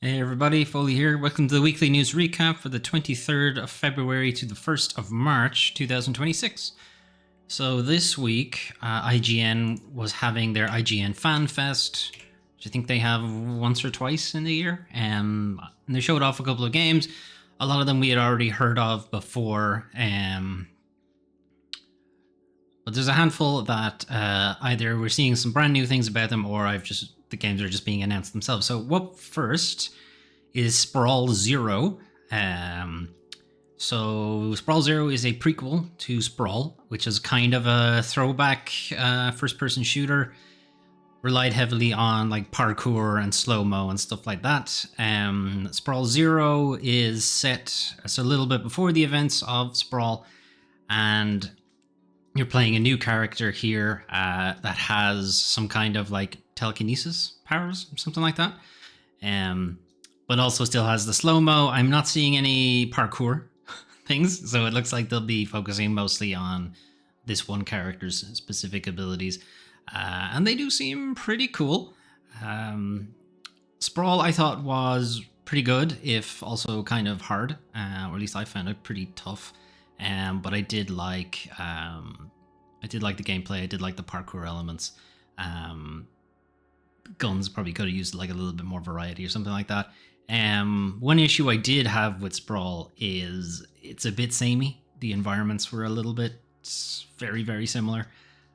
Hey everybody, Foley here. Welcome to the weekly news recap for the 23rd of February to the 1st of March 2026. So this week, IGN was having their IGN Fan Fest, which I think they have once or twice in the year. And they showed off a couple of games. A lot of them we had already heard of before. But there's a handful that either we're seeing some brand new things about them, or the games are just being announced themselves. So what first is Sprawl Zero. So Sprawl Zero is a prequel to Sprawl, which is kind of a throwback first-person shooter. Relied heavily on like parkour and slow-mo and stuff like that. Sprawl Zero is set a little bit before the events of Sprawl, and you're playing a new character here that has some kind of like telekinesis powers, something like that. But also still has the slow-mo. I'm not seeing any parkour things, so it looks like they'll be focusing mostly on this one character's specific abilities. And they do seem pretty cool. Sprawl, I thought, was pretty good, if also kind of hard, or at least I found it pretty tough. But I did like the gameplay. I did like the parkour elements. Guns probably could have used like a little bit more variety or something like that. One issue I did have with Sprawl is it's a bit samey. The environments were a little bit very, very similar,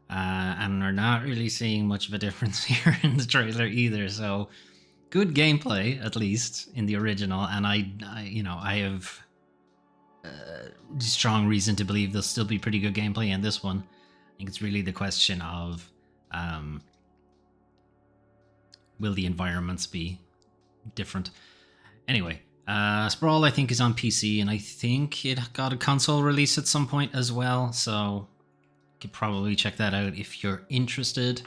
and we're not really seeing much of a difference here in the trailer either. So good gameplay, at least in the original, and I have strong reason to believe there'll still be pretty good gameplay in this one. I think it's really the question of will the environments be different? Anyway, Sprawl I think is on PC, and I think it got a console release at some point as well, so you could probably check that out if you're interested.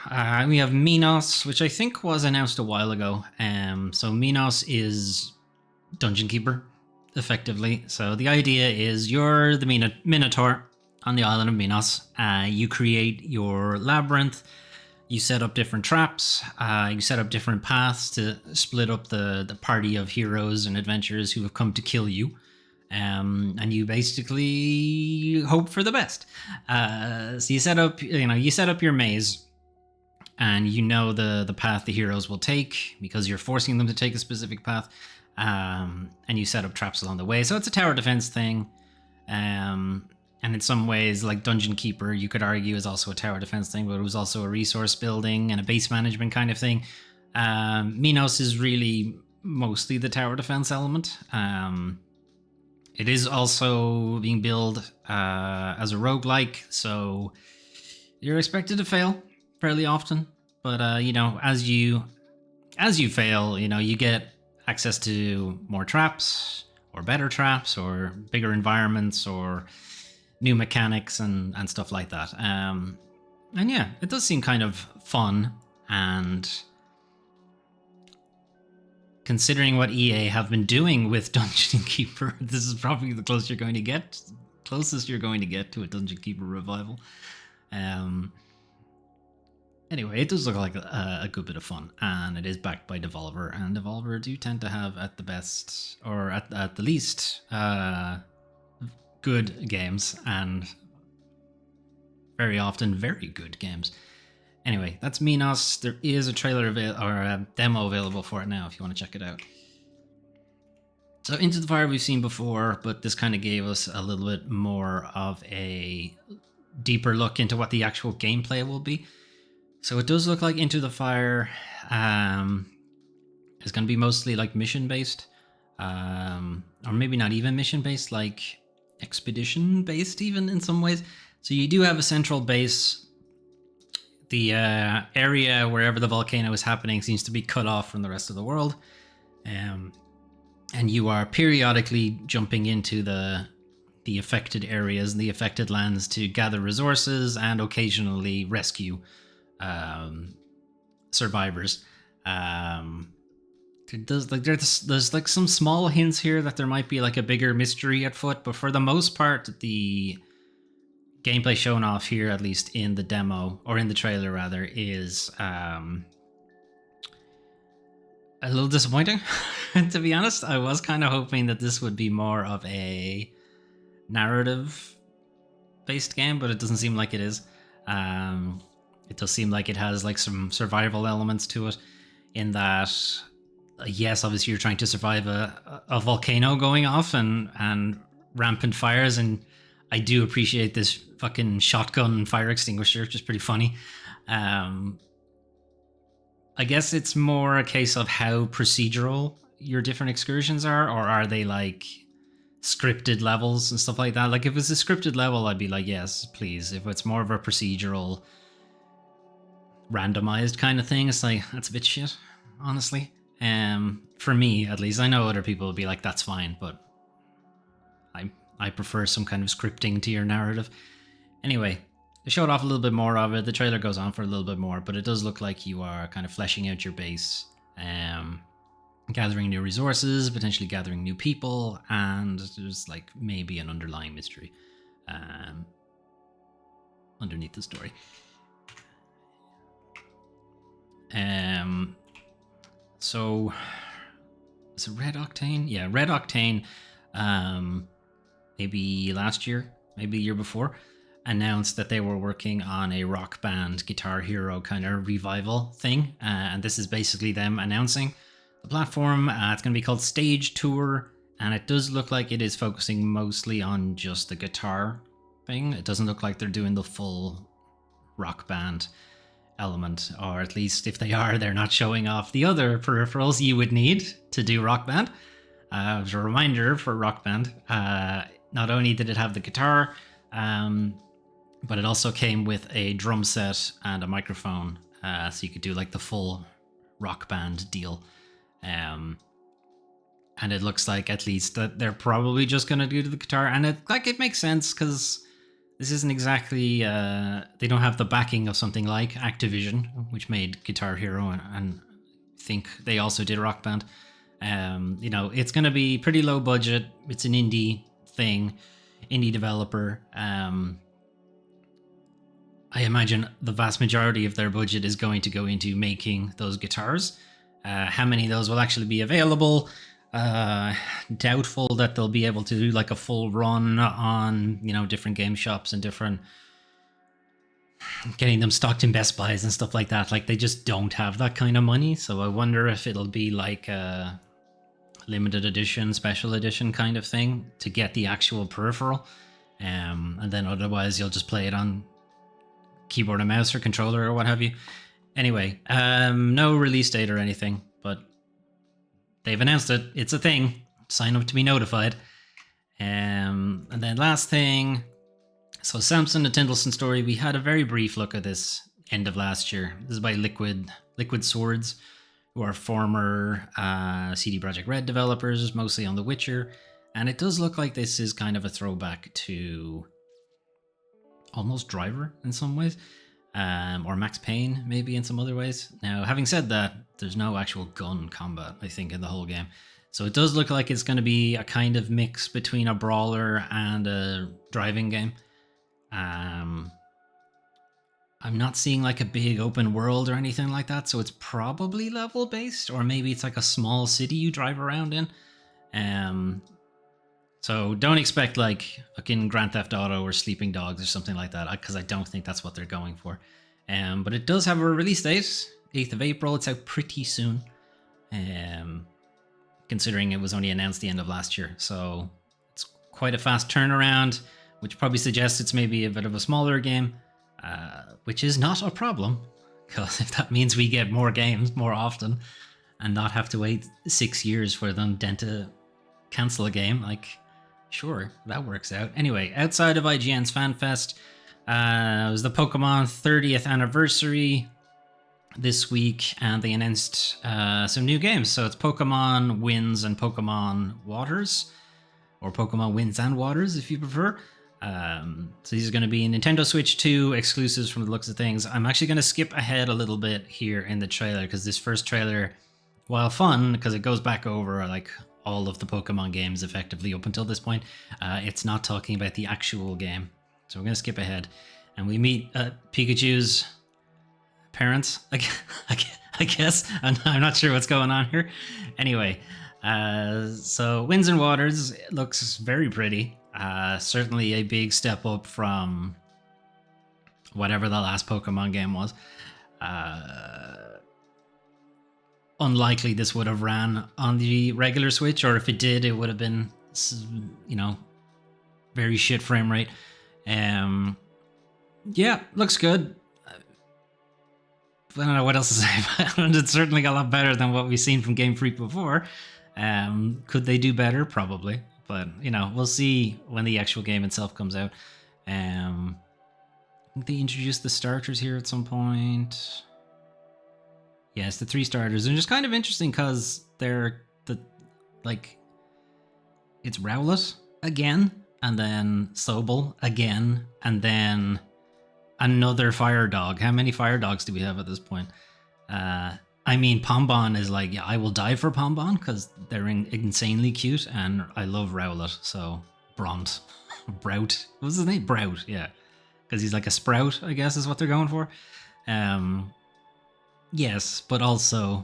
We have Minos, which I think was announced a while ago. So Minos is Dungeon Keeper, effectively. So the idea is you're the Minotaur on the island of Minos. You create your labyrinth. You set up different traps. You set up different paths to split up the party of heroes and adventurers who have come to kill you. And you basically hope for the best. So you set up your maze, and you know the path the heroes will take because you're forcing them to take a specific path. And you set up traps along the way. So it's a tower defense thing. And in some ways, like Dungeon Keeper, you could argue is also a tower defense thing, but it was also a resource building and a base management kind of thing. Minos is really mostly the tower defense element. It is also being billed as a roguelike, so you're expected to fail fairly often. But as you fail, you get access to more traps, or better traps, or bigger environments, or new mechanics and stuff like that. And yeah, it does seem kind of fun, and considering what EA have been doing with Dungeon Keeper, this is probably the closest you're going to get to a Dungeon Keeper revival. Anyway, it does look like a good bit of fun, and it is backed by Devolver, and Devolver do tend to have at the best, or at the least, good games, and very often very good games. Anyway, that's Minos. There is a trailer or a demo available for it now if you want to check it out. So Into the Fire we've seen before, but this kind of gave us a little bit more of a deeper look into what the actual gameplay will be. So it does look like Into the Fire is going to be mostly like mission-based, or maybe not even mission-based, like expedition-based even in some ways. So you do have a central base. The area wherever the volcano is happening seems to be cut off from the rest of the world. And you are periodically jumping into the affected areas and the affected lands to gather resources and occasionally rescue survivors. There's like some small hints here that there might be like a bigger mystery at foot, but for the most part, the gameplay shown off here, at least in the demo, or in the trailer rather, is a little disappointing, to be honest. I was kind of hoping that this would be more of a narrative-based game, but it doesn't seem like it is. It does seem like it has like some survival elements to it, in that, yes, obviously you're trying to survive a volcano going off and rampant fires, and I do appreciate this fucking shotgun fire extinguisher, which is pretty funny. I guess it's more a case of how procedural your different excursions are, or are they like scripted levels and stuff like that? Like if it's a scripted level, I'd be like, yes, please. If it's more of a procedural, randomized kind of thing, it's like, that's a bit shit, honestly. For me, at least. I know other people would be like, that's fine, but I prefer some kind of scripting to your narrative. Anyway, they showed off a little bit more of it. The trailer goes on for a little bit more, but it does look like you are kind of fleshing out your base, gathering new resources, potentially gathering new people, and there's like maybe an underlying mystery underneath the story. So is it Red Octane? Yeah, Red Octane, maybe last year, maybe the year before, announced that they were working on a Rock Band Guitar Hero kind of revival thing. And this is basically them announcing the platform. It's going to be called Stage Tour, and it does look like it is focusing mostly on just the guitar thing. It doesn't look like they're doing the full Rock Band element, or at least if they are, they're not showing off the other peripherals you would need to do Rock Band. As a reminder for Rock Band, not only did it have the guitar, but it also came with a drum set and a microphone, so you could do like the full Rock Band deal. And it looks like at least that they're probably just going to do the guitar, and it makes sense because this isn't exactly, they don't have the backing of something like Activision, which made Guitar Hero, and I think they also did Rock Band. It's going to be pretty low budget. It's an indie thing, indie developer. I imagine the vast majority of their budget is going to go into making those guitars. How many of those will actually be available? Doubtful that they'll be able to do like a full run on, different game shops and different, getting them stocked in Best Buys and stuff like that. Like they just don't have that kind of money. So I wonder if it'll be like a limited edition, special edition kind of thing to get the actual peripheral. And then otherwise you'll just play it on keyboard and mouse or controller or what have you. Anyway, no release date or anything, but they've announced it. It's a thing. Sign up to be notified. And then last thing, so Samson, the Tindleston story, we had a very brief look at this end of last year. This is by Liquid Swords, who are former CD Projekt Red developers, mostly on The Witcher. And it does look like this is kind of a throwback to almost Driver in some ways. Or Max Payne, maybe in some other ways. Now, having said that, there's no actual gun combat, I think, in the whole game. So it does look like it's going to be a kind of mix between a brawler and a driving game. I'm not seeing like a big open world or anything like that, so it's probably level based, or maybe it's like a small city you drive around in. So don't expect like fucking Grand Theft Auto or Sleeping Dogs or something like that, because I don't think that's what they're going for. But it does have a release date, 8th of April. It's out pretty soon, considering it was only announced the end of last year. So it's quite a fast turnaround, which probably suggests it's maybe a bit of a smaller game, which is not a problem, because if that means we get more games more often and not have to wait 6 years for them then to cancel a game, like, sure, that works out. Anyway, outside of IGN's Fan Fest, it was the Pokemon 30th anniversary this week, and they announced some new games. So it's Pokemon Winds and Pokemon Waters, or Pokemon Winds and Waters if you prefer. So these are going to be Nintendo Switch 2 exclusives from the looks of things. I'm actually going to skip ahead a little bit here in the trailer, because this first trailer, while fun, because it goes back over like all of the Pokemon games effectively up until this point, it's not talking about the actual game. So we're going to skip ahead, and we meet Pikachu's parents I guess. I'm not sure what's going on here. Anyway, so Winds and Waters looks very pretty. Certainly a big step up from whatever the last Pokemon game was. Unlikely this would have ran on the regular Switch, or if it did, it would have been, very shit frame rate. Yeah, looks good. I don't know what else to say about it. It's certainly got a lot better than what we've seen from Game Freak before. Could they do better? Probably. But, we'll see when the actual game itself comes out. I think they introduced the starters here at some point. Yes, the 3 starters. And just kind of interesting because they're it's Rowlet again, and then Sobel again, and then another fire dog. How many fire dogs do we have at this point? I mean, Pombon is like, yeah, I will die for Pombon because they're insanely cute, and I love Rowlet. So Bront, Brout, what's his name? Brout, yeah, because he's like a sprout, I guess, is what they're going for. Yes, but also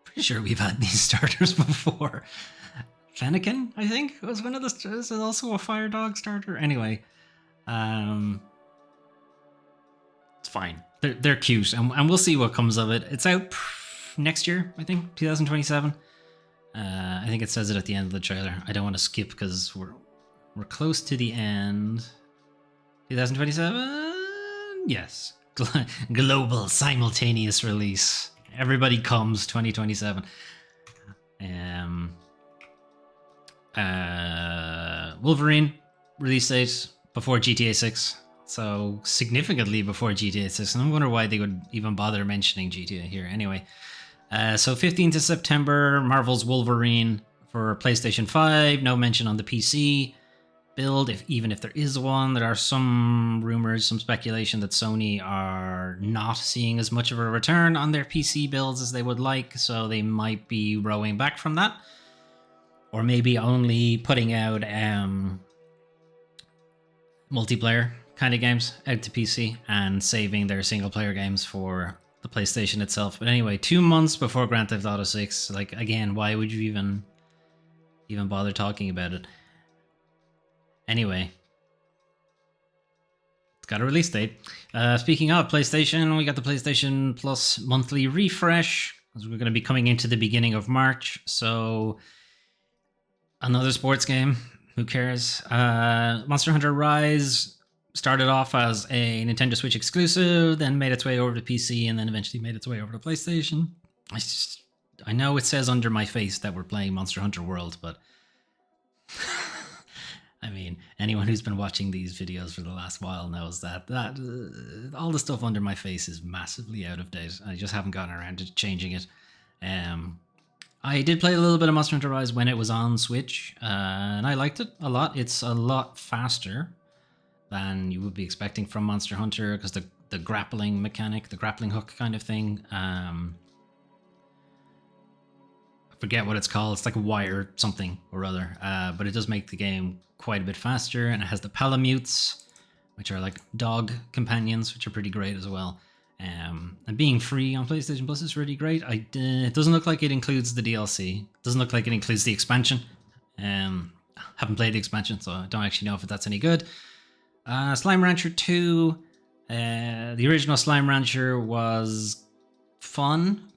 pretty sure we've had these starters before. Fennekin, I think, was one of the. Is it also a fire dog starter? Anyway, it's fine. They're cute, and we'll see what comes of it. It's out next year, I think, 2027. I think it says it at the end of the trailer. I don't want to skip because we're close to the end. 2027, yes. Global simultaneous release. Everybody comes 2027. Wolverine release date before GTA 6. So significantly before GTA 6, and I wonder why they would even bother mentioning GTA here. Anyway, so 15th of September, Marvel's Wolverine for PlayStation 5. No mention on the PC build, even if there is one. There are some rumors, some speculation that Sony are not seeing as much of a return on their PC builds as they would like, so they might be rowing back from that, or maybe only putting out multiplayer kind of games out to PC and saving their single player games for the PlayStation itself. But anyway, 2 months before Grand Theft Auto 6. Like, again, why would you even bother talking about it? Anyway, it's got a release date. Speaking of PlayStation, we got the PlayStation Plus monthly refresh, as we're going to be coming into the beginning of March. So another sports game. Who cares? Monster Hunter Rise started off as a Nintendo Switch exclusive, then made its way over to PC, and then eventually made its way over to PlayStation. I know it says under my face that we're playing Monster Hunter World, but I mean, anyone who's been watching these videos for the last while knows that all the stuff under my face is massively out of date. I just haven't gotten around to changing it. I did play a little bit of Monster Hunter Rise when it was on Switch, and I liked it a lot. It's a lot faster than you would be expecting from Monster Hunter, because the grappling mechanic, the grappling hook kind of thing, I forget what it's called. It's like a wire something or other, but it does make the game quite a bit faster, and it has the Palamutes, which are like dog companions, which are pretty great as well. And being free on PlayStation Plus is really great. It doesn't look like it includes the DLC. Doesn't look like it includes the expansion. Haven't played the expansion, so I don't actually know if that's any good. Slime Rancher 2. The original Slime Rancher was fun? ?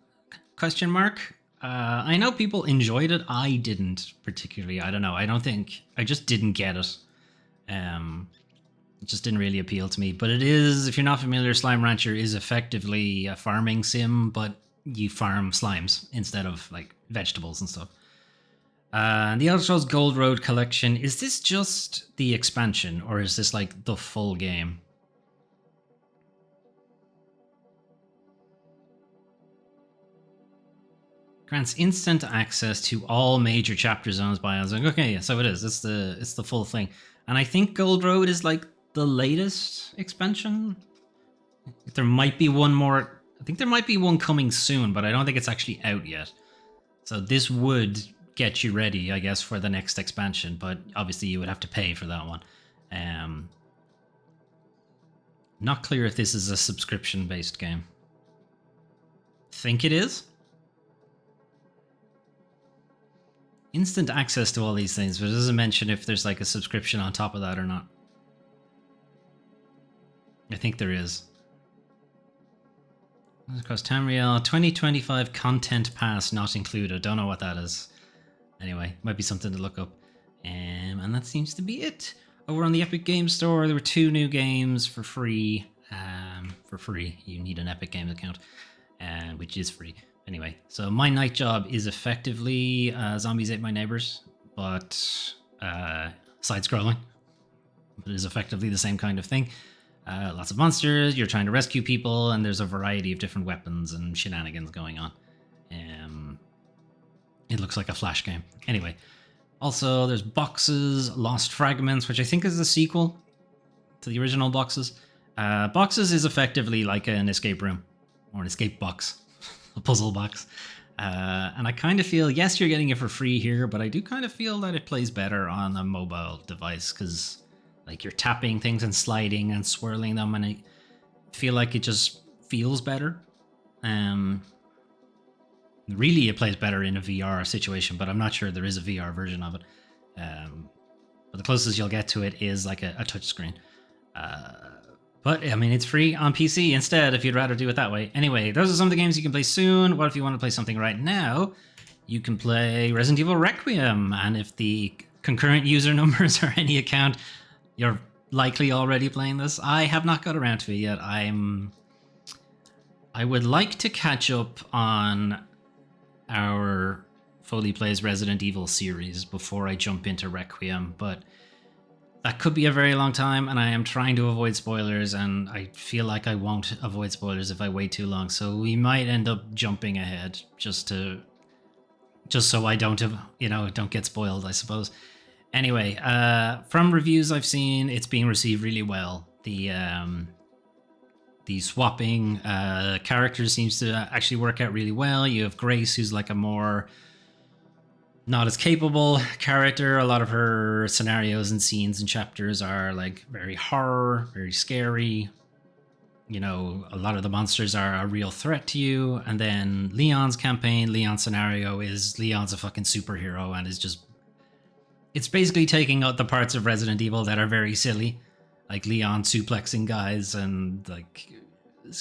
I know people enjoyed it. I didn't particularly. I don't know. I just didn't get it. It just didn't really appeal to me. But it is, if you're not familiar, Slime Rancher is effectively a farming sim, but you farm slimes instead of like vegetables and stuff. The Elder Scrolls Gold Road collection, is this just the expansion, or is this like the full game? Grants instant access to all major chapter zones, biomes. Like, okay, so it is. It's the full thing. And I think Gold Road is like the latest expansion. There might be one more. I think there might be one coming soon, but I don't think it's actually out yet. So this would get you ready, I guess, for the next expansion, but obviously you would have to pay for that one. Not clear if this is a subscription-based game. think it is. Instant access to all these things, but it doesn't mention if there's like a subscription on top of that or not. I think there is. It costs 10 real. 2025 content pass not included. Don't know what that is. Anyway, might be something to look up. And that seems to be it. Over on the Epic Games Store, there were 2 new games for free. You need an Epic Games account, which is free. Anyway, so My Night Job is effectively Zombies Ate My Neighbors, but side-scrolling. It is effectively the same kind of thing. Lots of monsters, you're trying to rescue people, and there's a variety of different weapons and shenanigans going on. It looks like a Flash game. Anyway, also there's Boxes, Lost Fragments, which I think is the sequel to the original Boxes. Boxes is effectively like an escape room, or an escape box, a puzzle box. And I kind of feel, yes, you're getting it for free here, but I do kind of feel that it plays better on a mobile device, because like you're tapping things and sliding and swirling them, and I feel like it just feels better. Really, it plays better in a VR situation, but I'm not sure there is a VR version of it. But the closest you'll get to it is like a touchscreen. But I mean, it's free on PC instead if you'd rather do it that way. Anyway, those are some of the games you can play soon. What if you want to play something right now? You can play Resident Evil Requiem, and if the concurrent user numbers are any account, you're likely already playing this. I have not got around to it yet. I would like to catch up on our Foley Plays Resident Evil series before I jump into Requiem, but that could be a very long time, and I am trying to avoid spoilers, and I feel like I won't avoid spoilers if I wait too long, so we might end up jumping ahead just so I don't get spoiled, I suppose. Anyway, from reviews I've seen, it's being received really well. The swapping characters seems to actually work out really well. You have Grace, who's like a more not as capable character. A lot of her scenarios and scenes and chapters are like very horror, very scary. You know, a lot of the monsters are a real threat to you. And then Leon's scenario is Leon's a fucking superhero and is just... It's basically taking out the parts of Resident Evil that are very silly. Like Leon suplexing guys and like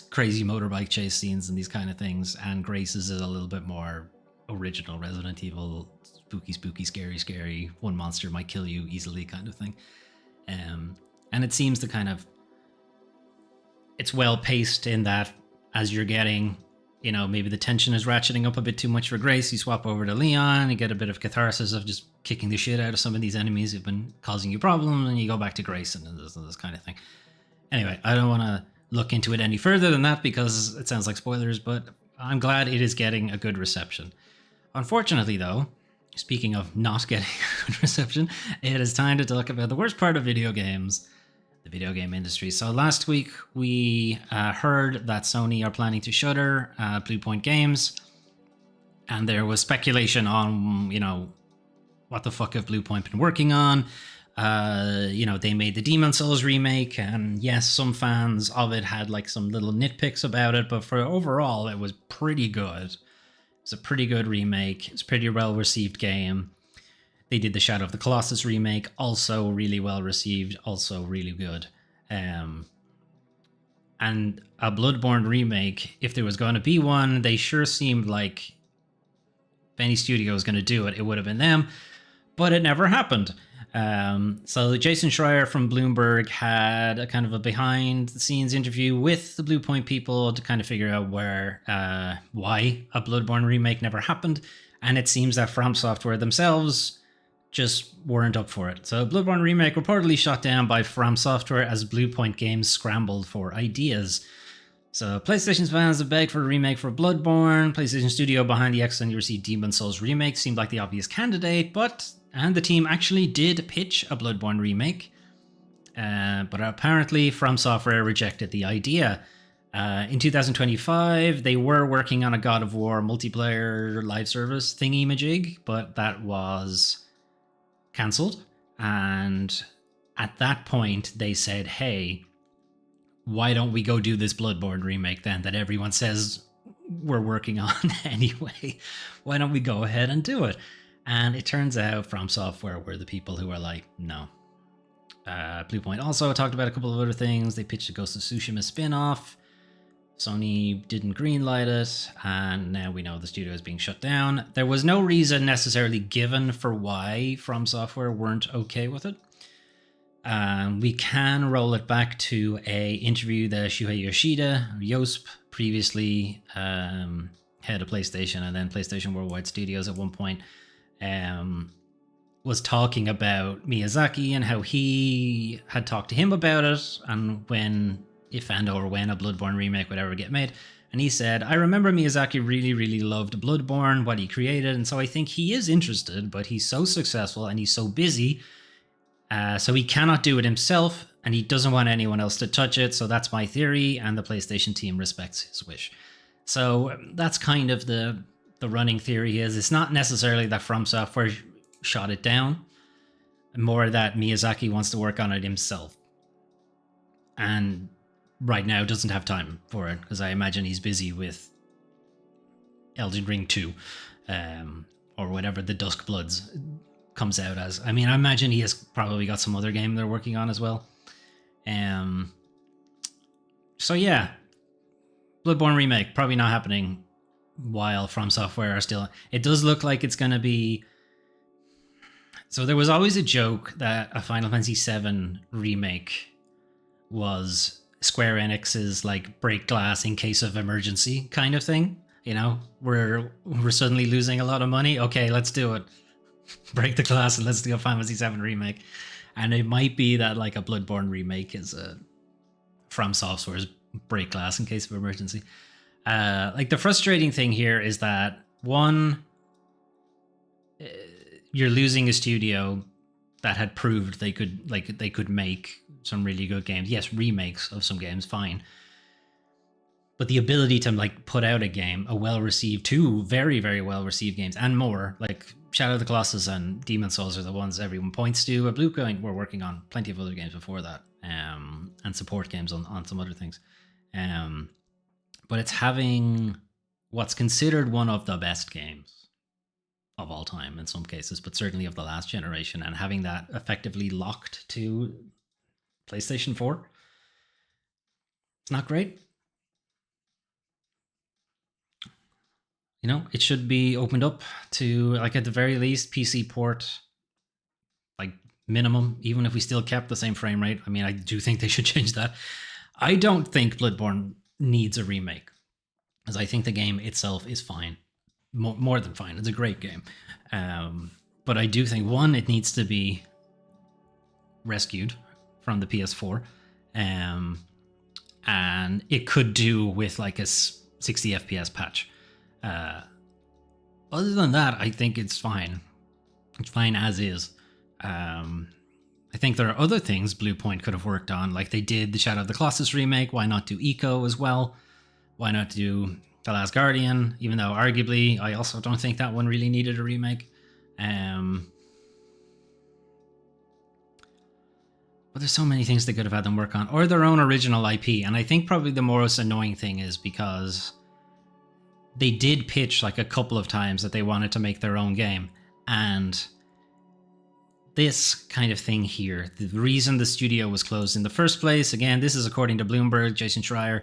crazy motorbike chase scenes and these kind of things. And Grace's is a little bit more original Resident Evil, spooky, scary, one monster might kill you easily kind of thing. And it seems to kind of... It's well paced in that as you're getting, you know, maybe the tension is ratcheting up a bit too much for Grace, you swap over to Leon, you get a bit of catharsis of just kicking the shit out of some of these enemies who've been causing you problems, and you go back to Grace and this kind of thing. Anyway, I don't want to look into it any further than that because it sounds like spoilers, but I'm glad it is getting a good reception. Unfortunately, though, speaking of not getting a good reception, it is time to talk about the worst part of video games, the video game industry. So last week, we heard that Sony are planning to shutter Blue Point Games, and there was speculation on, you know, what the fuck have Blue Point been working on? You know, they made the Demon Souls remake, and yes, some fans of it had like some little nitpicks about it, but for overall, it was pretty good. It's a pretty good remake. It's a pretty well-received game. They did the Shadow of the Colossus remake, also really well-received, also really good. And a Bloodborne remake, if there was going to be one, they sure seemed like if any studio was going to do it, it would have been them, but it never happened. So Jason Schreier from Bloomberg had a kind of a behind-the-scenes interview with the Blue Point people to kind of figure out why a Bloodborne remake never happened, and it seems that From Software themselves just weren't up for it. So Bloodborne remake reportedly shot down by From Software as Blue Point Games scrambled for ideas. So PlayStation's fans have begged for a remake for Bloodborne. PlayStation Studio behind the excellently received Demon Souls remake seemed like the obvious candidate, and the team actually did pitch a Bloodborne remake, but apparently From Software rejected the idea. In 2025, they were working on a God of War multiplayer live service thingy-majig, but that was cancelled. And at that point, they said, hey, why don't we go do this Bloodborne remake then that everyone says we're working on anyway. Why don't we go ahead and do it? And it turns out From Software were the people who are like, no. Bluepoint also talked about a couple of other things. They pitched a Ghost of Tsushima spin-off. Sony didn't greenlight it, and now we know the studio is being shut down. There was no reason necessarily given for why From Software weren't okay with it. We can roll it back to a interview that Shuhei Yoshida, Yosp, previously head of PlayStation and then PlayStation Worldwide Studios at one point, was talking about Miyazaki and how he had talked to him about it, and if and or when a Bloodborne remake would ever get made. And he said, I remember Miyazaki really, really loved Bloodborne, what he created, and so I think he is interested, but he's so successful and he's so busy, so he cannot do it himself, and he doesn't want anyone else to touch it, so that's my theory, and the PlayStation team respects his wish. So that's kind of the running theory is. It's not necessarily that From Software shot it down, more that Miyazaki wants to work on it himself. And right now doesn't have time for it, because I imagine he's busy with Elden Ring 2, or whatever the Dusk Bloods comes out as. I mean, I imagine he has probably got some other game they're working on as well. So yeah, Bloodborne remake probably not happening while From Software are still. It does look like it's going to be. So there was always a joke that a Final Fantasy VII remake was Square Enix's like break glass in case of emergency kind of thing. You know, we're suddenly losing a lot of money. Okay, let's do it. Break the glass and let's do a Final Fantasy VII remake. And it might be that like a Bloodborne remake is a From Software's break glass in case of emergency. Like the frustrating thing here is that one, you're losing a studio that had proved they could make some really good games. Yes, remakes of some games, fine. But the ability to like put out a game, two very, very well-received games, and more, like Shadow of the Colossus and Demon's Souls are the ones everyone points to. At Bluepoint, we're working on plenty of other games before that, and support games on some other things. But it's having what's considered one of the best games of all time in some cases, but certainly of the last generation, and having that effectively locked to PlayStation 4. It's not great. You know, it should be opened up to, like, at the very least, PC port, like, minimum, even if we still kept the same frame rate. I mean, I do think they should change that. I don't think Bloodborne needs a remake, because I think the game itself is fine. More than fine. It's a great game. But I do think, one, it needs to be rescued from the PS4. And it could do with like a 60 FPS patch. Other than that, I think it's fine. It's fine as is. I think there are other things Bluepoint could have worked on, like they did the Shadow of the Colossus remake. Why not do Eco as well? Why not do The Last Guardian? Even though arguably, I also don't think that one really needed a remake. But there's so many things they could have had them work on, or their own original IP. And I think probably the most annoying thing is because they did pitch like a couple of times that they wanted to make their own game. And this kind of thing here, the reason the studio was closed in the first place, again, this is according to Bloomberg, Jason Schreier,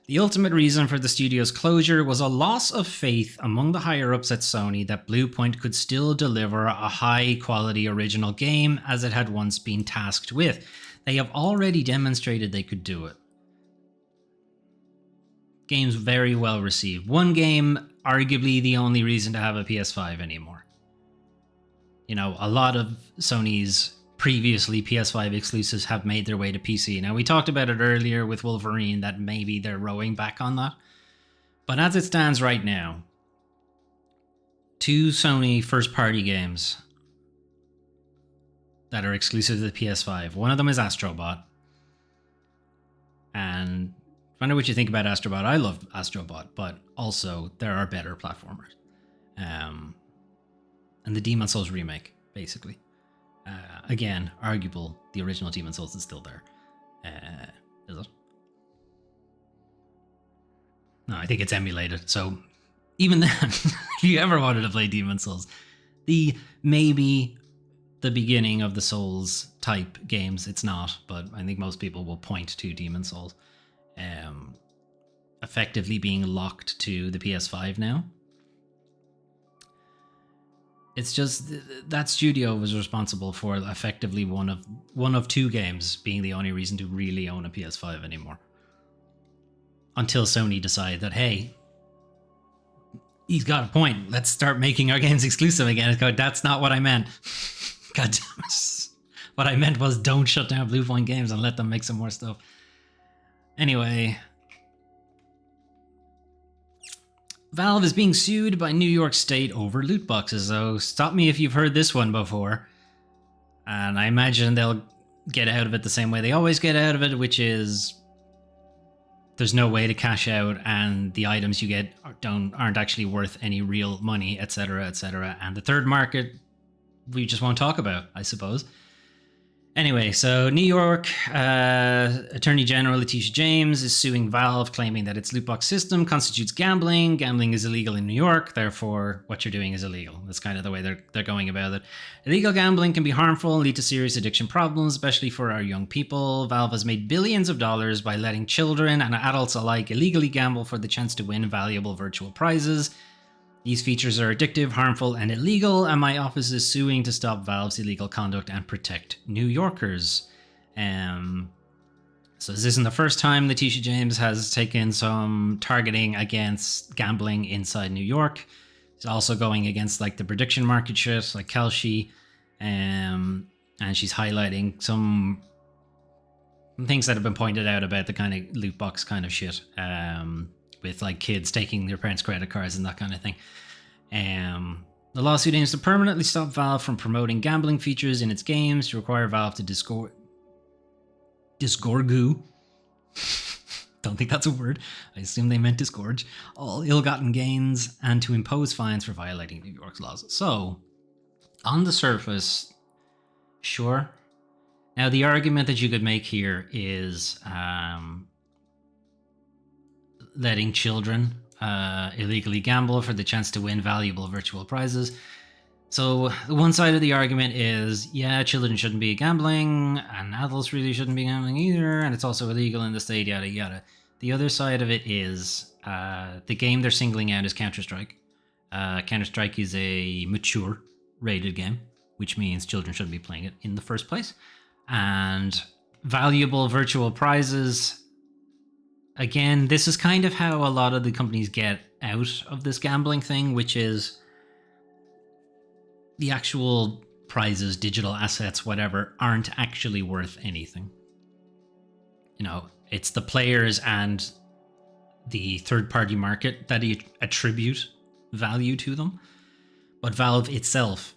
the ultimate reason for the studio's closure was a loss of faith among the higher-ups at Sony that Bluepoint could still deliver a high-quality original game as it had once been tasked with. They have already demonstrated they could do it. Game's very well received. One game, arguably the only reason to have a PS5 anymore. You know, a lot of Sony's previously PS5 exclusives have made their way to PC. Now, we talked about it earlier with Wolverine that maybe they're rowing back on that. But as it stands right now, 2 Sony first-party games that are exclusive to the PS5. One of them is Astrobot. And find out what you think about Astrobot. I love Astrobot, but also there are better platformers. And the Demon's Souls remake, basically. Again, arguable, the original Demon's Souls is still there. Is it? No, I think it's emulated. So even then, if you ever wanted to play Demon's Souls, maybe the beginning of the Souls type games, it's not, but I think most people will point to Demon's Souls effectively being locked to the PS5 now. It's just that studio was responsible for effectively one of two games being the only reason to really own a PS5 anymore. Until Sony decided that, hey, he's got a point. Let's start making our games exclusive again. That's not what I meant. God damn it. What I meant was don't shut down Bluepoint Games and let them make some more stuff. Anyway, Valve is being sued by New York State over loot boxes, so stop me if you've heard this one before. And I imagine they'll get out of it the same way they always get out of it, which is there's no way to cash out and the items you get aren't actually worth any real money, etc., etc. And the third market, we just won't talk about, I suppose. Anyway, so New York Attorney General Letitia James is suing Valve, claiming that its loot box system constitutes gambling. Gambling is illegal in New York, therefore what you're doing is illegal. That's kind of the way they're going about it. Illegal gambling can be harmful and lead to serious addiction problems, especially for our young people. Valve has made billions of dollars by letting children and adults alike illegally gamble for the chance to win valuable virtual prizes. These features are addictive, harmful, and illegal, and my office is suing to stop Valve's illegal conduct and protect New Yorkers. So this isn't the first time Letitia James has taken some targeting against gambling inside New York. She's also going against like the prediction market shit, like Kalshi, and she's highlighting some things that have been pointed out about the kind of loot box kind of shit. With like kids taking their parents' credit cards and that kind of thing. The lawsuit aims to permanently stop Valve from promoting gambling features in its games, to require Valve to disgorge. Don't think that's a word. I assume they meant disgorge all ill-gotten gains, and to impose fines for violating New York's laws. So, on the surface, sure. Now, the argument that you could make here is letting children illegally gamble for the chance to win valuable virtual prizes. So the one side of the argument is, yeah, children shouldn't be gambling, and adults really shouldn't be gambling either, and it's also illegal in the state, yada yada. The other side of it is the game they're singling out is Counter-Strike. Counter-Strike is a mature rated game, which means children shouldn't be playing it in the first place. And valuable virtual prizes, again, this is kind of how a lot of the companies get out of this gambling thing, which is the actual prizes, digital assets, whatever, aren't actually worth anything. You know, it's the players and the third-party market that attribute value to them. But Valve itself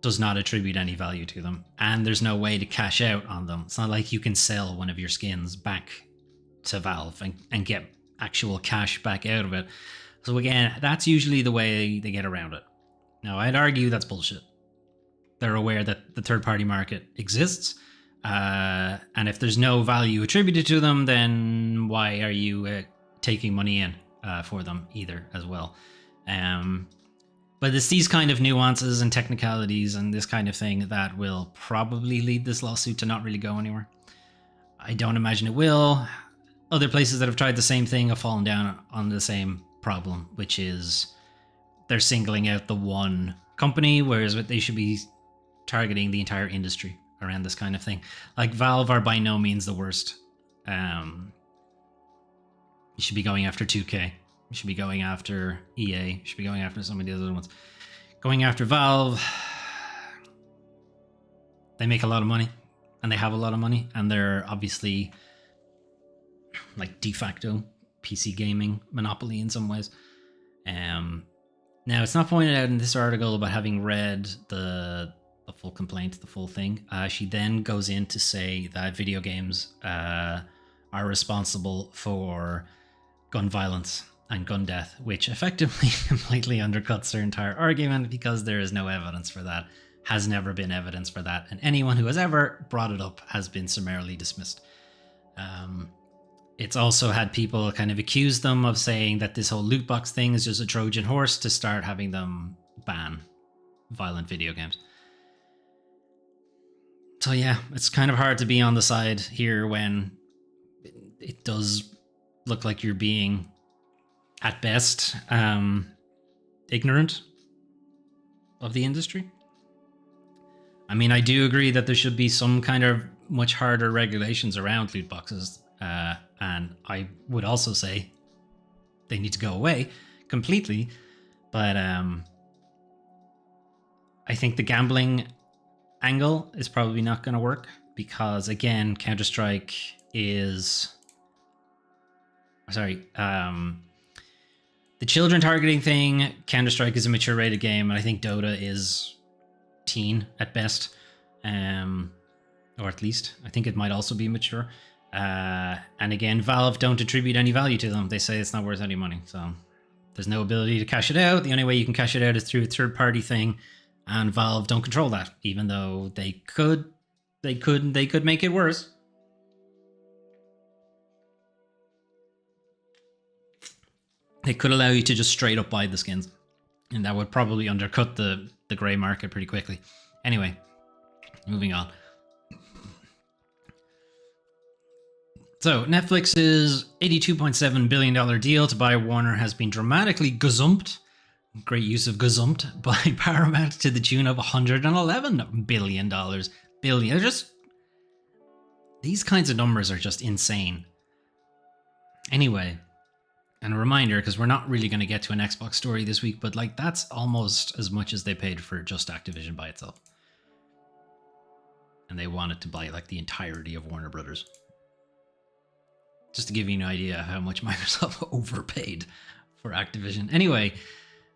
does not attribute any value to them. And there's no way to cash out on them. It's not like you can sell one of your skins back to Valve and get actual cash back out of it. So again, that's usually the way they get around it. Now, I'd argue that's bullshit. They're aware that the third-party market exists, and if there's no value attributed to them, then why are you taking money in for them either as well? But it's these kind of nuances and technicalities and this kind of thing that will probably lead this lawsuit to not really go anywhere. I don't imagine it will. Other places that have tried the same thing have fallen down on the same problem, which is they're singling out the one company, whereas they should be targeting the entire industry around this kind of thing. Like, Valve are by no means the worst. You should be going after 2K. You should be going after EA. You should be going after some of the other ones. Going after Valve, they make a lot of money, and they have a lot of money, and they're obviously like de facto PC gaming monopoly in some ways. Now, it's not pointed out in this article about having read the full complaint, the full thing. She then goes in to say that video games are responsible for gun violence and gun death, which effectively completely undercuts her entire argument, because there is no evidence for that, has never been evidence for that, and anyone who has ever brought it up has been summarily dismissed. It's also had people kind of accuse them of saying that this whole loot box thing is just a Trojan horse to start having them ban violent video games. So yeah, it's kind of hard to be on the side here when it does look like you're being, at best, ignorant of the industry. I mean, I do agree that there should be some kind of much harder regulations around loot boxes. And I would also say they need to go away completely. But I think the gambling angle is probably not going to work because, again, Counter-Strike is... Sorry. The children targeting thing, Counter-Strike is a mature rated game, and I think Dota is teen at best. Or at least, I think it might also be mature. And again, Valve don't attribute any value to them. They say it's not worth any money. So there's no ability to cash it out. The only way you can cash it out is through a third-party thing. And Valve don't control that, even though they could make it worse. They could allow you to just straight up buy the skins, and that would probably undercut the gray market pretty quickly. Anyway, moving on. So Netflix's $82.7 billion deal to buy Warner has been dramatically gazumped. Great use of gazumped by Paramount to the tune of $111 billion. Billion. Just these kinds of numbers are just insane. Anyway, and a reminder, because we're not really going to get to an Xbox story this week, but like that's almost as much as they paid for just Activision by itself. And they wanted to buy like the entirety of Warner Brothers. Just to give you an idea of how much Microsoft overpaid for Activision. Anyway,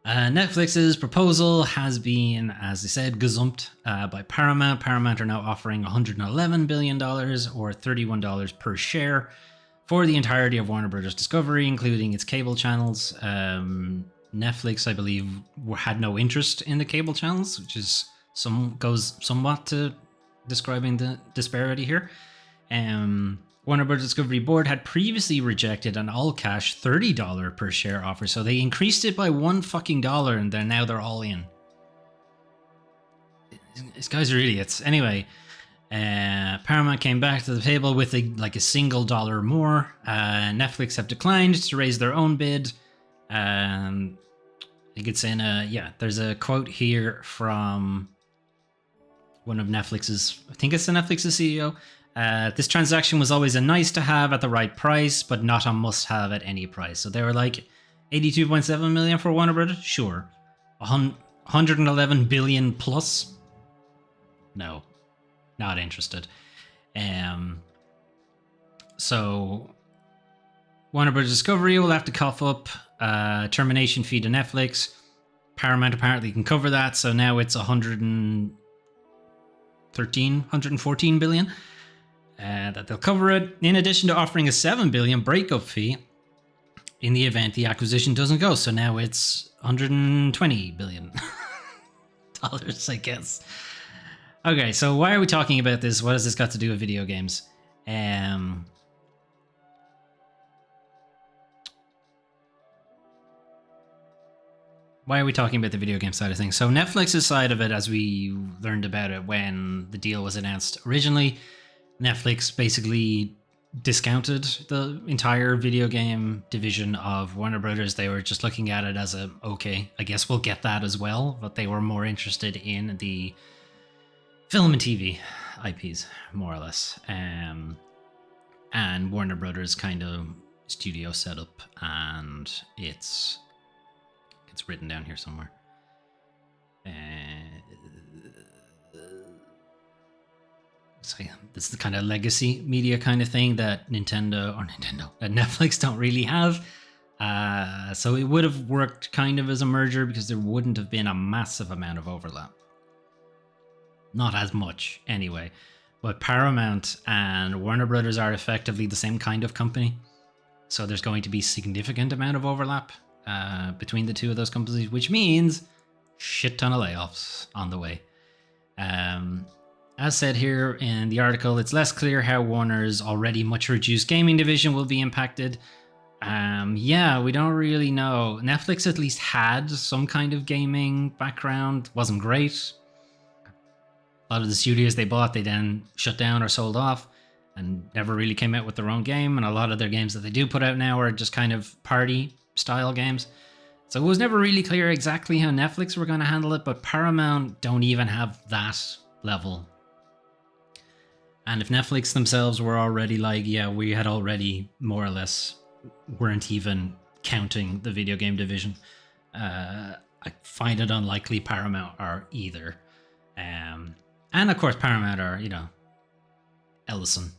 Netflix's proposal has been, as I said, gazumped by Paramount. Paramount are now offering $111 billion or $31 per share for the entirety of Warner Brothers Discovery, including its cable channels. Netflix, I believe, had no interest in the cable channels, which is goes somewhat to describing the disparity here. Warner Bros. Discovery Board had previously rejected an all-cash $30 per share offer, so they increased it by $1 and now they're all in. These guys are idiots. Anyway, Paramount came back to the table with a single dollar more. Netflix have declined to raise their own bid. I think it's in there's a quote here from one of Netflix's, I think it's the Netflix's CEO. This transaction was always a nice to have at the right price, but not a must have at any price. So they were like, 82.7 million for Warner Brothers? Sure. 111 billion plus? No, not interested. So Warner Brothers Discovery will have to cough up termination fee to Netflix. Paramount apparently can cover that, so now it's 114 billion. That they'll cover it, in addition to offering a $7 billion breakup fee in the event the acquisition doesn't go. So now it's $120 billion, I guess. Okay, so why are we talking about this? What has this got to do with video games? Why are we talking about the video game side of things? So Netflix's side of it, as we learned about it when the deal was announced originally, Netflix basically discounted the entire video game division of Warner Brothers. They were just looking at it as okay, I guess we'll get that as well, but they were more interested in the film and TV IPs, more or less. And Warner Brothers kind of studio setup, and it's written down here somewhere. So yeah, this is the kind of legacy media kind of thing that that Netflix don't really have. So it would have worked kind of as a merger because there wouldn't have been a massive amount of overlap. Not as much anyway. But Paramount and Warner Brothers are effectively the same kind of company. So there's going to be significant amount of overlap between the two of those companies, which means shit ton of layoffs on the way. As said here in the article, it's less clear how Warner's already much reduced gaming division will be impacted. Yeah, we don't really know. Netflix at least had some kind of gaming background. Wasn't great. A lot of the studios they bought, they then shut down or sold off and never really came out with their own game. And a lot of their games that they do put out now are just kind of party style games. So it was never really clear exactly how Netflix were going to handle it, but Paramount don't even have that level. And if Netflix themselves were already like, yeah, we had already more or less weren't even counting the video game division, I find it unlikely Paramount are either. And of course, Paramount are, Ellison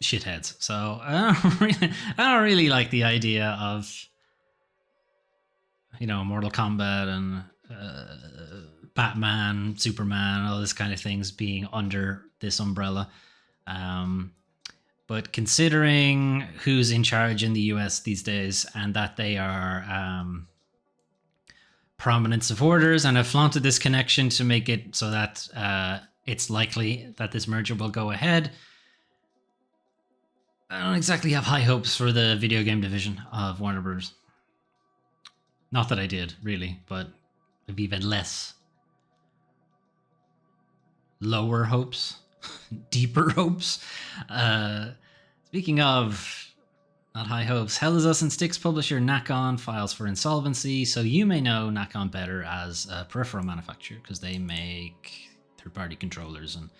shitheads. So I don't really like the idea of, Mortal Kombat and Batman, Superman, all this kind of things being under this umbrella. But considering who's in charge in the US these days and that they are prominent supporters and have flaunted this connection to make it so that it's likely that this merger will go ahead, I don't exactly have high hopes for the video game division of Warner Bros. Not that I did, really, but maybe even less. Lower hopes, deeper hopes. Speaking of not high hopes, Hell Is Us and Styx publisher Nakon files for insolvency. So you may know Nakon better as a peripheral manufacturer because they make third-party controllers and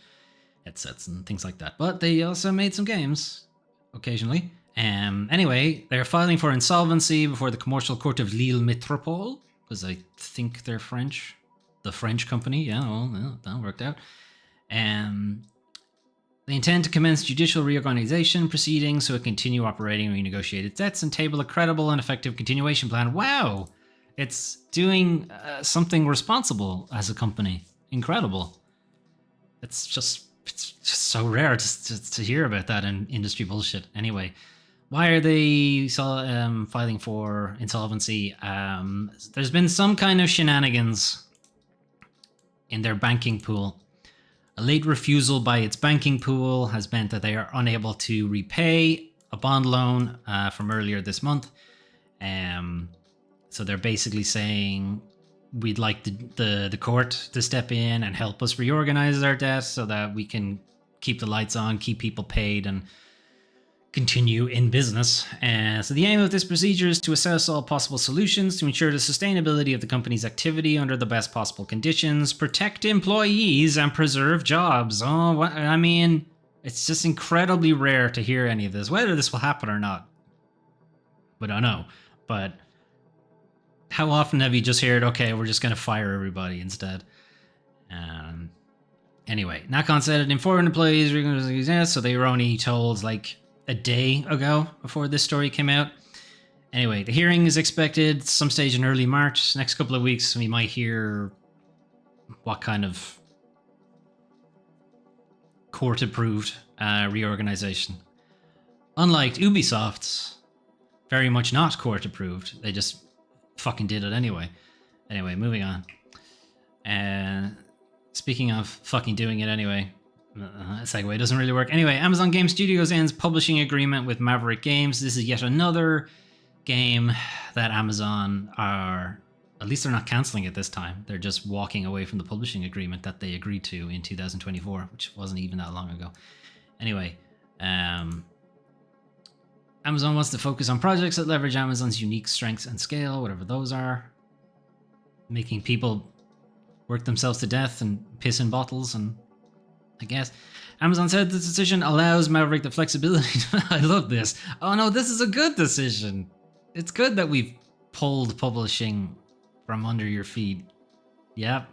headsets and things like that. But they also made some games occasionally. Anyway, they're filing for insolvency before the Commercial Court of Lille Métropole because I think they're French. The French company, yeah, that worked out. They intend to commence judicial reorganization proceedings so it continue operating renegotiated debts and table a credible and effective continuation plan. Wow, it's doing something responsible as a company. Incredible. It's just so rare to hear about that in industry bullshit. Anyway, why are they filing for insolvency? There's been some kind of shenanigans in their banking pool. A late refusal by its banking pool has meant that they are unable to repay a bond loan from earlier this month. So they're basically saying we'd like the court to step in and help us reorganize our debt so that we can keep the lights on, keep people paid, and continue in business. So the aim of this procedure is to assess all possible solutions to ensure the sustainability of the company's activity under the best possible conditions, protect employees, and preserve jobs. I mean, it's just incredibly rare to hear any of this. Whether this will happen or not, we don't know. But how often have you just heard, okay, we're just going to fire everybody instead? Anyway, Nakon said it informed employees, so they were only told like a day ago before this story came out. Anyway, the hearing is expected some stage in early March. Next couple of weeks, we might hear what kind of court-approved reorganization. Unlike Ubisoft's, very much not court-approved. They just fucking did it anyway. Anyway, moving on. Speaking of fucking doing it anyway, segue doesn't really work. Anyway, Amazon Game Studios ends publishing agreement with Maverick Games. This is yet another game that Amazon are, at least they're not cancelling it this time. They're just walking away from the publishing agreement that they agreed to in 2024, which wasn't even that long ago. Anyway, Amazon wants to focus on projects that leverage Amazon's unique strengths and scale, whatever those are. Making people work themselves to death and piss in bottles, and I guess Amazon said the decision allows Maverick the flexibility. I love this. Oh no, this is a good decision. It's good that we've pulled publishing from under your feet. Yep,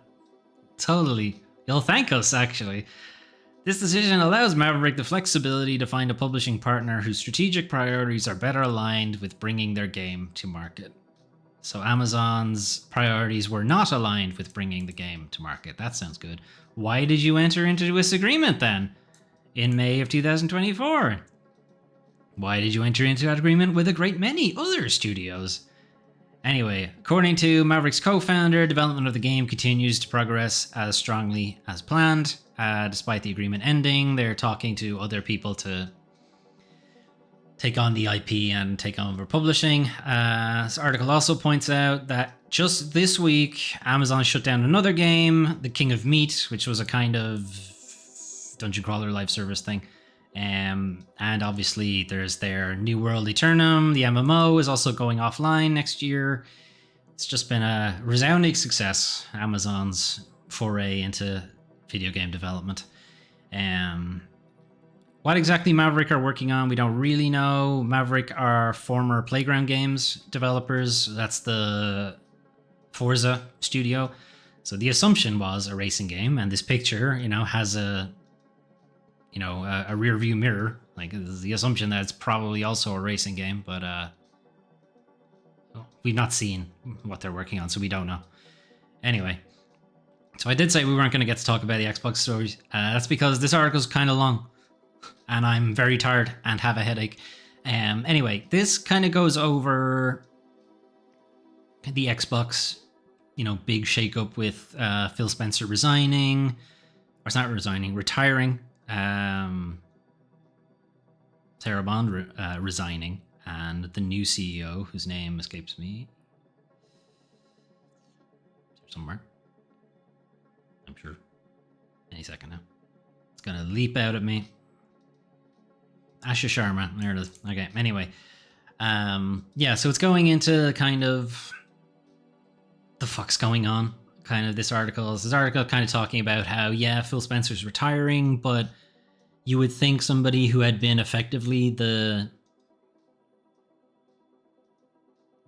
totally. You'll thank us, actually. This decision allows Maverick the flexibility to find a publishing partner whose strategic priorities are better aligned with bringing their game to market. So Amazon's priorities were not aligned with bringing the game to market. That sounds good. Why did you enter into this agreement then in May of 2024? Why did you enter into that agreement with a great many other studios? Anyway, according to Maverick's co-founder, development of the game continues to progress as strongly as planned. despite the agreement ending. They're talking to other people to take on the IP and take over publishing. This article also points out that just this week, Amazon shut down another game, The King of Meat, which was a kind of dungeon crawler live service thing. And obviously there's their New World Eternum. The MMO is also going offline next year. It's just been a resounding success, Amazon's foray into video game development. What exactly Maverick are working on, we don't really know. Maverick are former Playground Games developers. That's the Forza studio. So the assumption was a racing game, and this picture, has a rear view mirror. Like, the assumption that it's probably also a racing game, but we've not seen what they're working on, so we don't know. Anyway, so I did say we weren't going to get to talk about the Xbox stories. That's because this article's kind of long, and I'm very tired and have a headache. Anyway, this kind of goes over the Xbox, big shakeup with Phil Spencer resigning. Or it's not resigning, retiring. Sarah Bond resigning, and the new CEO, whose name escapes me somewhere, I'm sure any second now, it's gonna leap out at me. Asha Sharma, there it is. Okay, anyway, so it's going into kind of the fuck's going on, kind of this article kind of talking about how, Phil Spencer's retiring, but you would think somebody who had been effectively the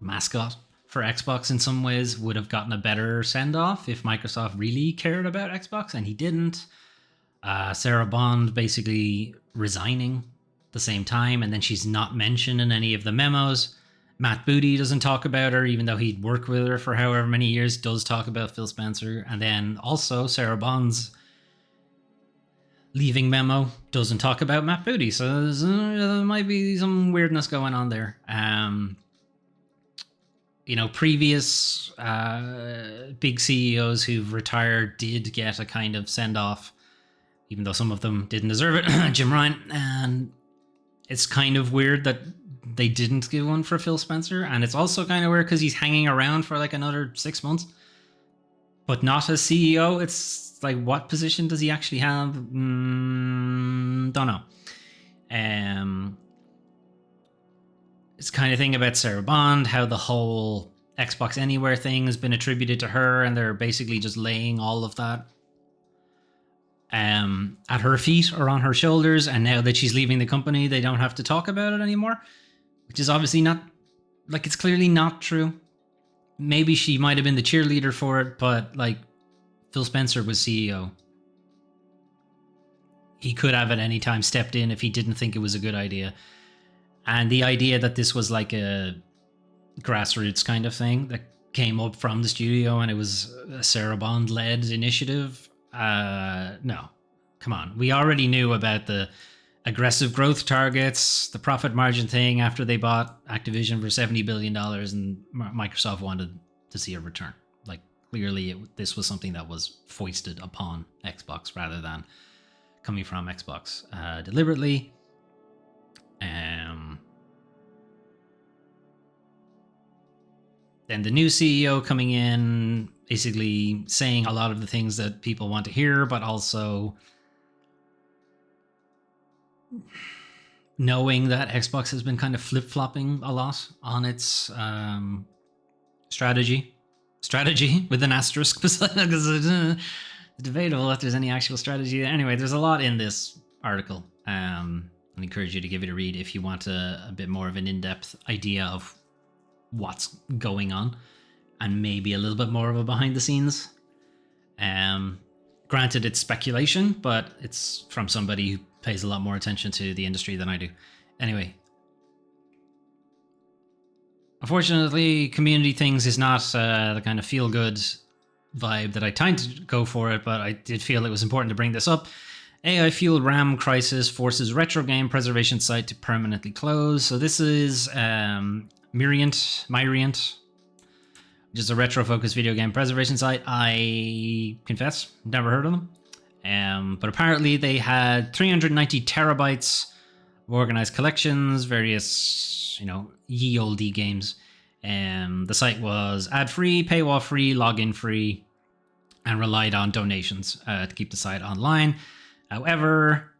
mascot for Xbox in some ways would have gotten a better send-off if Microsoft really cared about Xbox, and he didn't. Sarah Bond basically resigning the same time, and then she's not mentioned in any of the memos. Matt Booty doesn't talk about her, even though he'd worked with her for however many years, does talk about Phil Spencer. And then also Sarah Bond's leaving memo doesn't talk about Matt Booty, so there might be some weirdness going on there. Previous big CEOs who've retired did get a kind of send-off, even though some of them didn't deserve it. Jim Ryan. And it's kind of weird that they didn't give one for Phil Spencer, and it's also kind of weird because he's hanging around for like another 6 months, but not as CEO. It's like, what position does he actually have? Don't know. It's kind of thing about Sarah Bond, how the whole Xbox Anywhere thing has been attributed to her, and they're basically just laying all of that at her feet or on her shoulders, and now that she's leaving the company, they don't have to talk about it anymore, which is obviously not, like, it's clearly not true. Maybe she might have been the cheerleader for it, but like, Phil Spencer was CEO. He could have at any time stepped in if he didn't think it was a good idea. And the idea that this was like a grassroots kind of thing that came up from the studio and it was a Sarah Bond led initiative, no, come on. We already knew about the aggressive growth targets, the profit margin thing after they bought Activision for $70 billion, and Microsoft wanted to see a return. Like, clearly this was something that was foisted upon Xbox rather than coming from Xbox deliberately. Then the new CEO coming in, basically saying a lot of the things that people want to hear, but also knowing that Xbox has been kind of flip-flopping a lot on its strategy with an asterisk beside it, because it's debatable if there's any actual strategy. Anyway, there's a lot in this article. I encourage you to give it a read if you want a bit more of an in-depth idea of what's going on and maybe a little bit more of a behind the scenes. Granted, it's speculation, but it's from somebody who pays a lot more attention to the industry than I do. Anyway, unfortunately, community things is not the kind of feel-good vibe that I tried to go for it, but I did feel it was important to bring this up. AI-fueled RAM crisis forces retro game preservation site to permanently close. So this is Myrient, which is a retro-focused video game preservation site. I confess, never heard of them. But apparently they had 390 terabytes of organized collections, various, ye olde games. The site was ad-free, paywall-free, login-free, and relied on donations to keep the site online. However,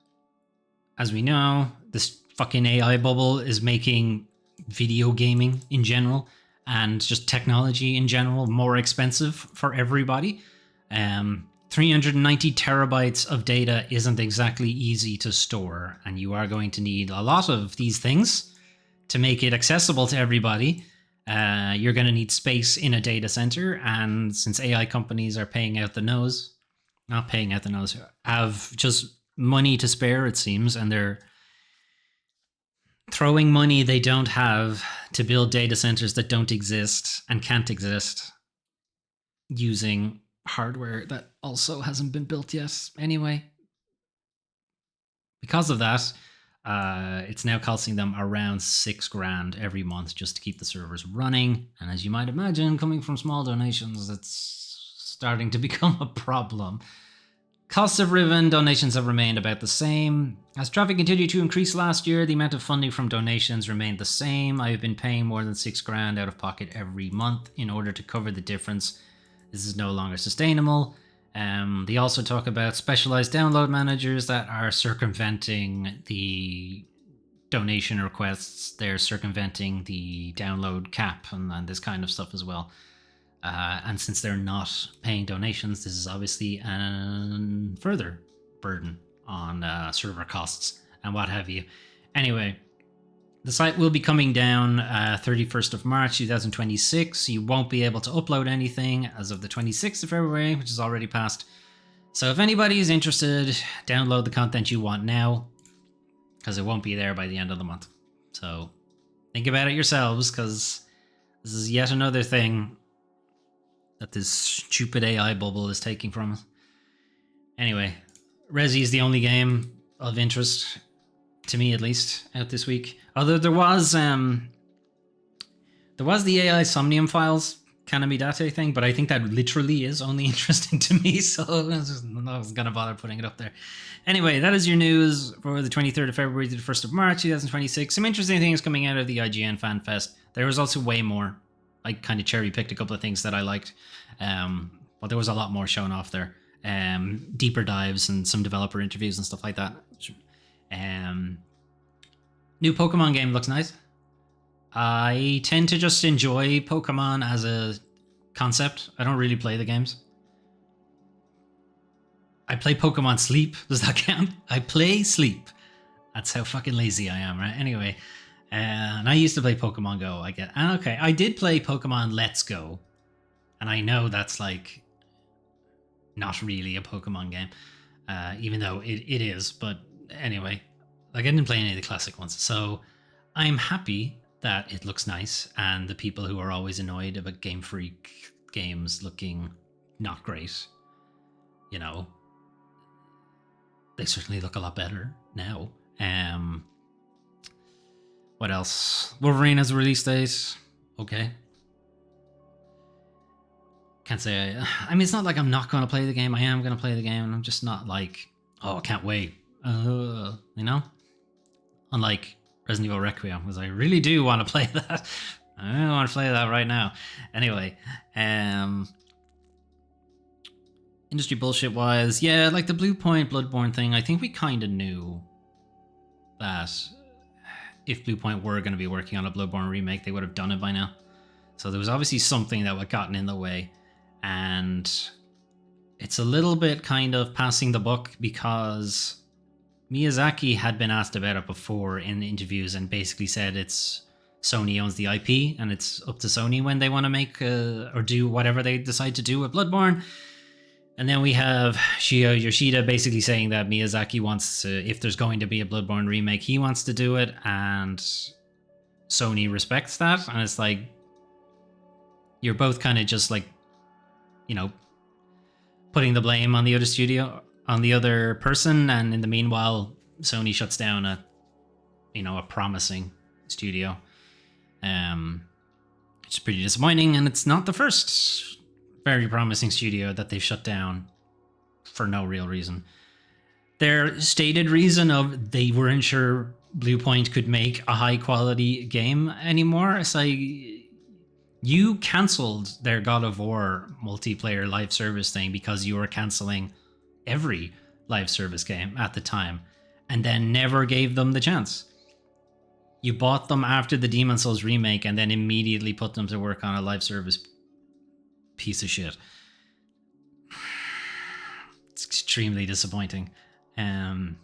as we know, this fucking AI bubble is making video gaming in general and just technology in general more expensive for everybody. 390 terabytes of data isn't exactly easy to store, and you are going to need a lot of these things to make it accessible to everybody. You're going to need space in a data center, and since AI companies are have just money to spare, it seems, and they're throwing money they don't have to build data centers that don't exist and can't exist using hardware that also hasn't been built yet anyway. Because of that, it's now costing them around $6,000 every month just to keep the servers running. And as you might imagine, coming from small donations, it's starting to become a problem. Costs have risen, donations have remained about the same. As traffic continued to increase last year, the amount of funding from donations remained the same. I have been paying more than $6,000 out of pocket every month in order to cover the difference. This is no longer sustainable. They also talk about specialized download managers that are circumventing the donation requests. They're circumventing the download cap and this kind of stuff as well. And since they're not paying donations, this is obviously a further burden on server costs and what have you. Anyway, the site will be coming down 31st of March 2026. You won't be able to upload anything as of the 26th of February, which is already passed. So if anybody is interested, download the content you want now, because it won't be there by the end of the month. So think about it yourselves, because this is yet another thing that this stupid AI bubble is taking from us. Anyway, Resi is the only game of interest, to me at least, out this week. Although there was the AI Somnium Files Kanamidate thing, but I think that literally is only interesting to me, so I wasn't gonna bother putting it up there. Anyway, that is your news for the 23rd of February to the 1st of March 2026. Some interesting things coming out of the IGN Fan Fest. There was also way more. I kind of cherry-picked a couple of things that I liked, but there was a lot more shown off there. Deeper dives and some developer interviews and stuff like that. New Pokemon game looks nice. I tend to just enjoy Pokemon as a concept. I don't really play the games. I play Pokemon Sleep. Does that count? I play Sleep. That's how fucking lazy I am, right? Anyway, and I used to play Pokemon Go. Okay, I did play Pokemon Let's Go, and I know that's like not really a Pokemon game, even though it is. But anyway, like I didn't play any of the classic ones, so I'm happy that it looks nice, and the people who are always annoyed about Game Freak games looking not great, they certainly look a lot better now. What else? Wolverine has a release date. Okay. Can't say I mean, it's not like I'm not going to play the game. I am going to play the game, and I'm just not like, oh, I can't wait. Unlike Resident Evil Requiem, because I really do want to play that. I want to play that right now. Anyway, industry bullshit wise, yeah, like the Blue Point Bloodborne thing, I think we kind of knew that if Blue Point were going to be working on a Bloodborne remake, they would have done it by now. So there was obviously something that had gotten in the way, and it's a little bit kind of passing the buck, because Miyazaki had been asked about it before in interviews and basically said it's Sony owns the IP and it's up to Sony when they want to make or do whatever they decide to do with Bloodborne. And then we have Shigeru Yoshida basically saying that Miyazaki wants to, if there's going to be a Bloodborne remake, he wants to do it, and Sony respects that. And it's like, you're both kind of just like, putting the blame on the other studio, on the other person, and in the meanwhile, Sony shuts down a promising studio. It's pretty disappointing, and it's not the first very promising studio that they've shut down for no real reason. Their stated reason of they weren't sure Bluepoint could make a high quality game anymore. It's like, you cancelled their God of War multiplayer live service thing because you were cancelling every live service game at the time, and then never gave them the chance. You bought them after the Demon's Souls remake and then immediately put them to work on a live service piece of shit. It's extremely disappointing. I'm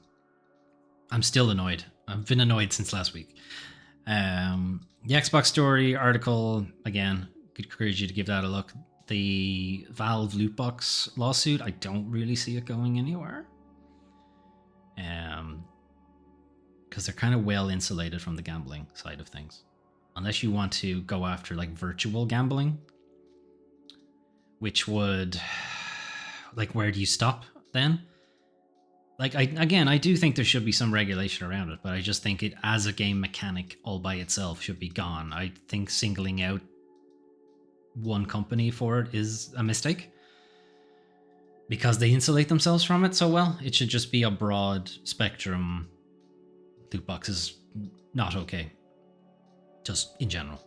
still annoyed. I've been annoyed since last week. The Xbox Story article, again, could encourage you to give that a look. The Valve loot box lawsuit, I don't really see it going anywhere. Because they're kind of well insulated from the gambling side of things. Unless you want to go after like virtual gambling, which would, like, where do you stop then? Like, I do think there should be some regulation around it, but I just think it as a game mechanic all by itself should be gone. I think singling out one company for it is a mistake because they insulate themselves from it so well. It should just be a broad spectrum. Loot boxes, not okay, just in general.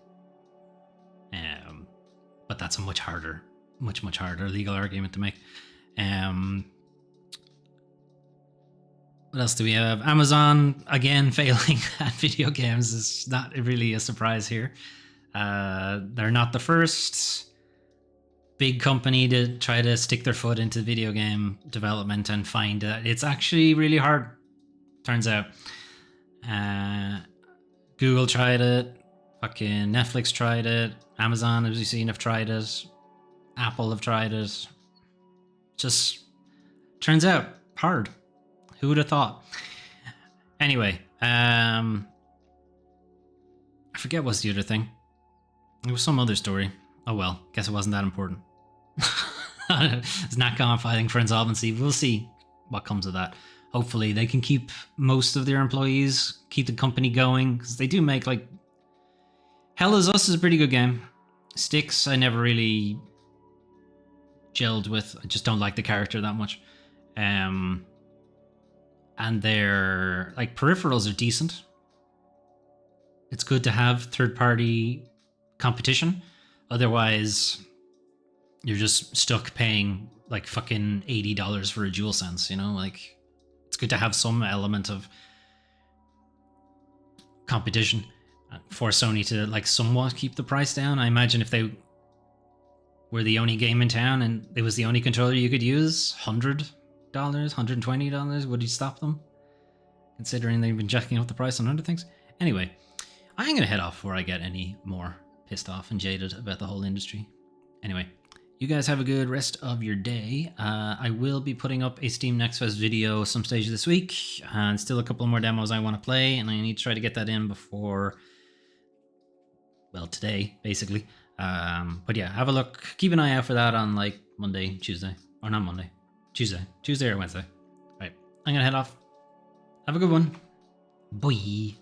But that's a much harder legal argument to make. What else do we have? Amazon, again, failing at video games is not really a surprise here. They're not the first big company to try to stick their foot into video game development and find that it's actually really hard, turns out. Google tried it. Fucking Netflix tried it. Amazon, as you've seen, have tried it. Apple have tried it. Just turns out hard. Who would have thought? Anyway, I forget what's the other thing. It was some other story. Oh well, guess it wasn't that important. It's Natcom filing for insolvency. We'll see what comes of that. Hopefully they can keep most of their employees, keep the company going, because they do make, like, Hell Is Us is a pretty good game. Styx I never really gelled with. I just don't like the character that much. And their, like, peripherals are decent. It's good to have third-party competition. Otherwise, you're just stuck paying, like, fucking $80 for a DualSense, you know? Like, it's good to have some element of competition for Sony to, like, somewhat keep the price down. I imagine if they were the only game in town and it was the only controller you could use, $100, $120, would you stop them? Considering they've been jacking up the price on other things. Anyway, I'm going to head off before I get any more pissed off and jaded about the whole industry. Anyway, you guys have a good rest of your day. I will be putting up a Steam Next Fest video some stage this week, and still a couple more demos I want to play, and I need to try to get that in before, well, today, basically. But yeah, have a look. Keep an eye out for that on, like, Monday, Tuesday. Or not Monday. Tuesday or Wednesday. Right, I'm gonna head off. Have a good one. Bye.